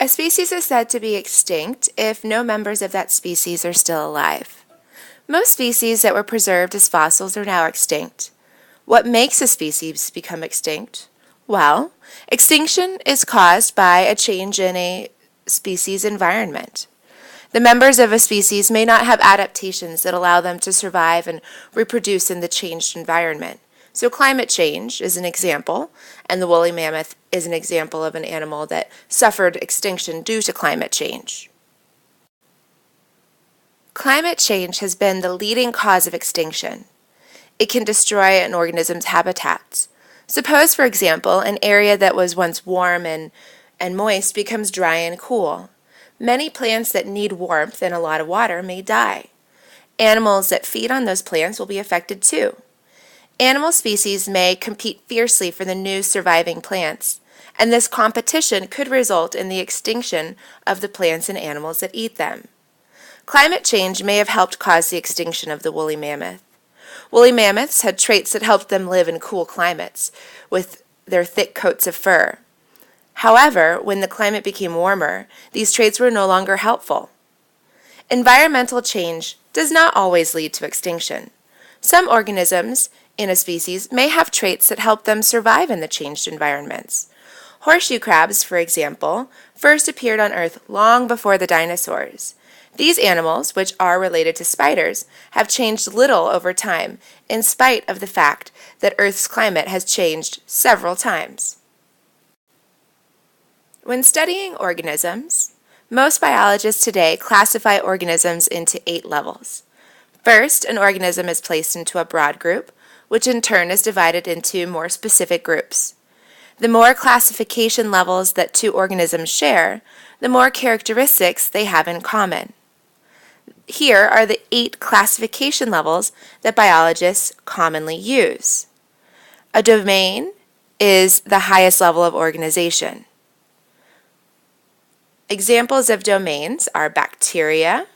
A species is said to be extinct if no members of that species are still alive. Most species that were preserved as fossils are now extinct. What makes a species become extinct? Well, extinction is caused by a change in a species' environment. The members of a species may not have adaptations that allow them to survive and reproduce in the changed environment. So climate change is an example, and the woolly mammoth is an example of an animal that suffered extinction due to climate change. Climate change has been the leading cause of extinction. It can destroy an organism's habitats. Suppose, for example, an area that was once warm and moist becomes dry and cool. Many plants that need warmth and a lot of water may die. Animals that feed on those plants will be affected too. Animal species may compete fiercely for the new surviving plants, and this competition could result in the extinction of the plants and animals that eat them. Climate change may have helped cause the extinction of the woolly mammoth. Woolly mammoths had traits that helped them live in cool climates with their thick coats of fur. However, when the climate became warmer, these traits were no longer helpful. Environmental change does not always lead to extinction. Some organisms in a species may have traits that help them survive in the changed environments. Horseshoe crabs, for example, first appeared on Earth long before the dinosaurs. These animals, which are related to spiders, have changed little over time, in spite of the fact that Earth's climate has changed several times. When studying organisms, most biologists today classify organisms into 8 levels. First, an organism is placed into a broad group, which in turn is divided into more specific groups. The more classification levels that 2 organisms share, the more characteristics they have in common. Here are the 8 classification levels that biologists commonly use. A domain is the highest level of organization. Examples of domains are bacteria,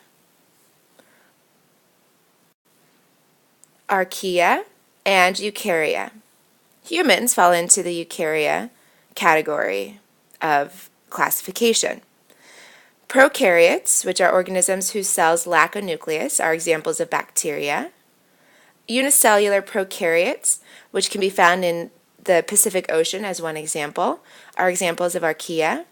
archaea, and eukarya. Humans fall into the eukarya category of classification. Prokaryotes, which are organisms whose cells lack a nucleus, are examples of bacteria. Unicellular prokaryotes, which can be found in the Pacific Ocean as one example, are examples of archaea.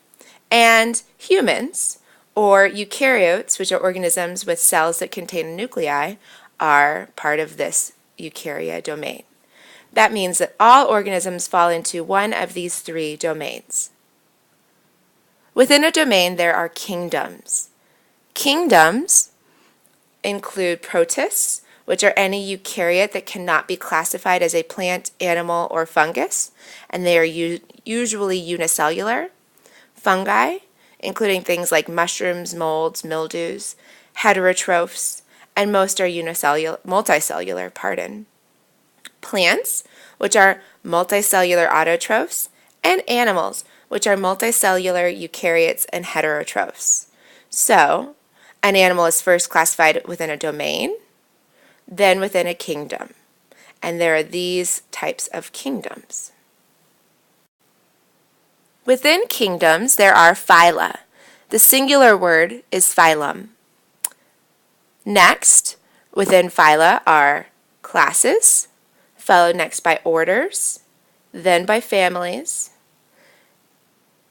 And humans, or eukaryotes, which are organisms with cells that contain a nuclei, are part of this eukarya domain. That means that all organisms fall into one of these 3 domains. Within a domain, there are kingdoms. Kingdoms include protists, which are any eukaryote that cannot be classified as a plant, animal, or fungus, and they are usually unicellular. Fungi, including things like mushrooms, molds, mildews, heterotrophs, and most are multicellular. Plants, which are multicellular autotrophs, and animals, which are multicellular eukaryotes and heterotrophs. So, an animal is first classified within a domain, then within a kingdom. And there are these types of kingdoms. Within kingdoms, there are phyla. The singular word is phylum. Next, within phyla are classes, followed next by orders, then by families.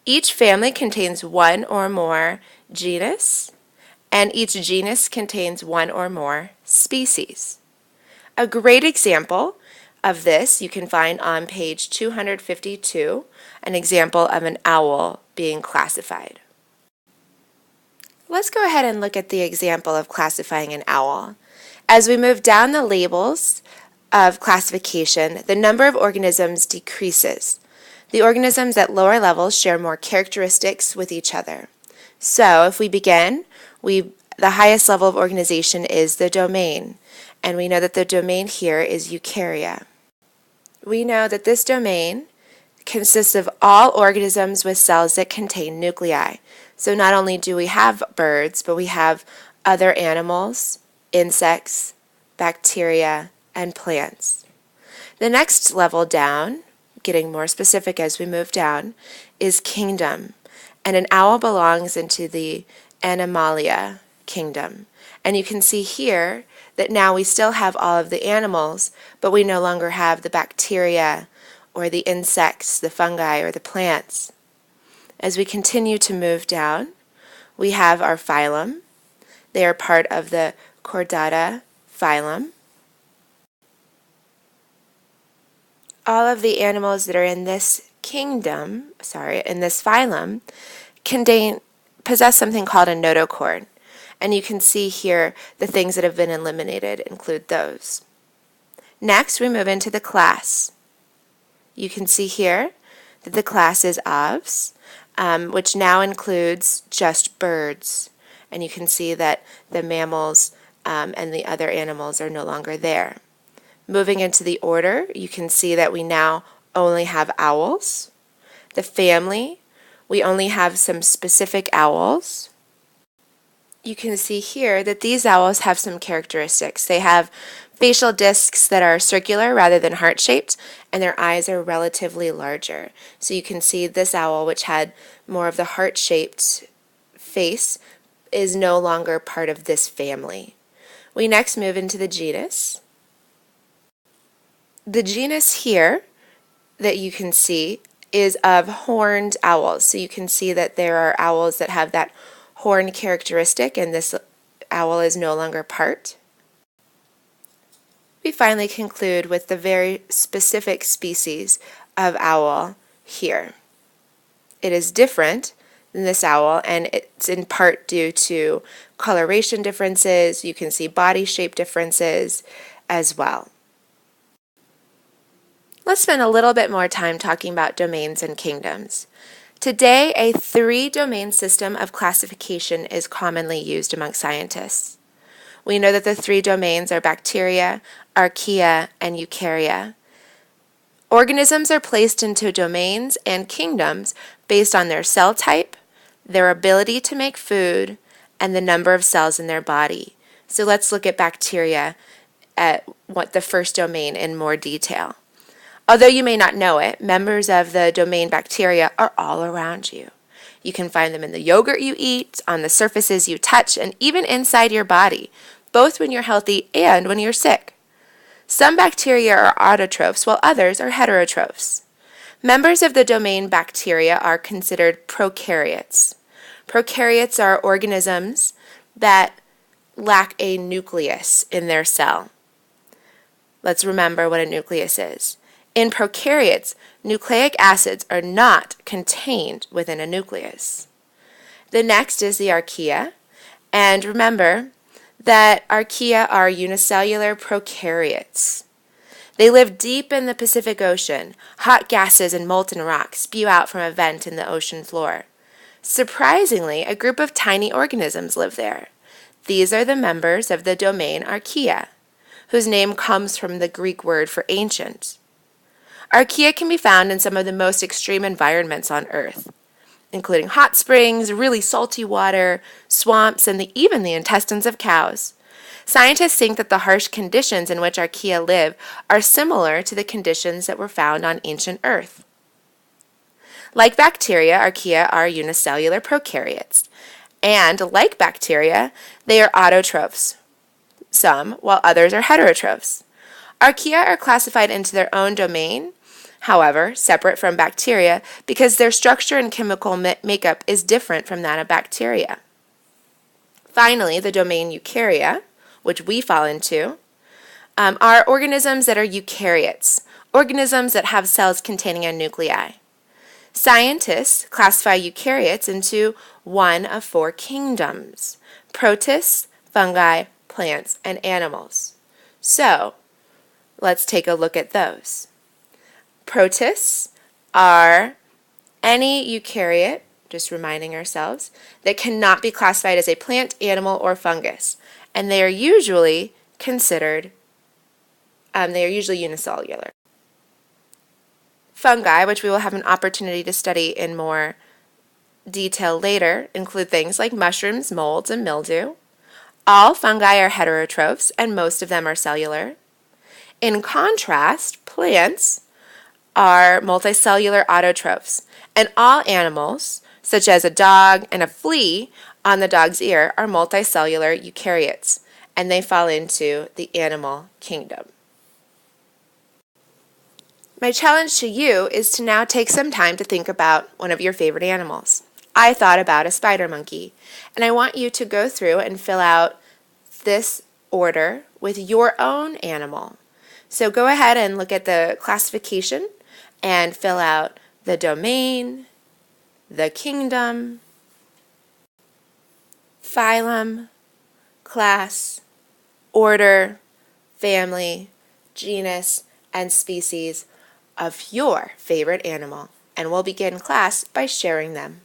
Each family contains one or more genus, and each genus contains one or more species. A great example of this you can find on page 252, an example of an owl being classified. Let's go ahead and look at the example of classifying an owl. As we move down the labels of classification, the number of organisms decreases. The organisms at lower levels share more characteristics with each other. So if we begin, the highest level of organization is the domain, and we know that the domain here is eukarya. We know that this domain consists of all organisms with cells that contain nuclei. So not only do we have birds, but we have other animals, insects, bacteria, and plants. The next level down, getting more specific as we move down, is kingdom. And an owl belongs into the Animalia kingdom. And you can see here that now we still have all of the animals, but we no longer have the bacteria or the insects, the fungi, or the plants. As we continue to move down, we have our phylum. They are part of the Chordata phylum. All of the animals that are in this in this phylum, possess something called a notochord. And you can see here the things that have been eliminated include those. Next, we move into the class. You can see here that the class is Aves, which now includes just birds. And you can see that the mammals and the other animals are no longer there. Moving into the order, you can see that we now only have owls. The family, we only have some specific owls. You can see here that these owls have some characteristics. They have facial discs that are circular rather than heart-shaped, and their eyes are relatively larger. So you can see this owl, which had more of the heart-shaped face, is no longer part of this family. We next move into the genus. The genus here that you can see is of horned owls. So you can see that there are owls that have that horn characteristic, and this owl is no longer part. We finally conclude with the very specific species of owl here. It is different than this owl, and it's in part due to coloration differences. You can see body shape differences as well. Let's spend a little bit more time talking about domains and kingdoms. Today, a 3-domain system of classification is commonly used among scientists. We know that the 3 domains are bacteria, archaea, and eukarya. Organisms are placed into domains and kingdoms based on their cell type, their ability to make food, and the number of cells in their body. So let's look at bacteria at the first domain in more detail. Although you may not know it, members of the domain bacteria are all around you. You can find them in the yogurt you eat, on the surfaces you touch, and even inside your body, both when you're healthy and when you're sick. Some bacteria are autotrophs, while others are heterotrophs. Members of the domain bacteria are considered prokaryotes. Prokaryotes are organisms that lack a nucleus in their cell. Let's remember what a nucleus is. In prokaryotes, nucleic acids are not contained within a nucleus. The next is the archaea, and remember that archaea are unicellular prokaryotes. They live deep in the Pacific Ocean. Hot gases and molten rock spew out from a vent in the ocean floor. Surprisingly, a group of tiny organisms live there. These are the members of the domain archaea, whose name comes from the Greek word for ancient. Archaea can be found in some of the most extreme environments on Earth, including hot springs, really salty water, swamps, and even the intestines of cows. Scientists think that the harsh conditions in which archaea live are similar to the conditions that were found on ancient Earth. Like bacteria, archaea are unicellular prokaryotes, and like bacteria, they are autotrophs, while others are heterotrophs. Archaea are classified into their own domain, however, separate from bacteria, because their structure and chemical makeup is different from that of bacteria. Finally, the domain eukarya, which we fall into, are organisms that are eukaryotes, organisms that have cells containing a nuclei. Scientists classify eukaryotes into one of 4 kingdoms: protists, fungi, plants, and animals. So, let's take a look at those. Protists are any eukaryote, just reminding ourselves, that cannot be classified as a plant, animal, or fungus, and they are usually unicellular. Fungi, which we will have an opportunity to study in more detail later, include things like mushrooms, molds, and mildew. All fungi are heterotrophs, and most of them are cellular. In contrast, plants are multicellular autotrophs, and all animals, such as a dog and a flea on the dog's ear, are multicellular eukaryotes, and they fall into the animal kingdom. My challenge to you is to now take some time to think about one of your favorite animals. I thought about a spider monkey, and I want you to go through and fill out this order with your own animal. So go ahead and look at the classification and fill out the domain, the kingdom, phylum, class, order, family, genus, and species of your favorite animal. And we'll begin class by sharing them.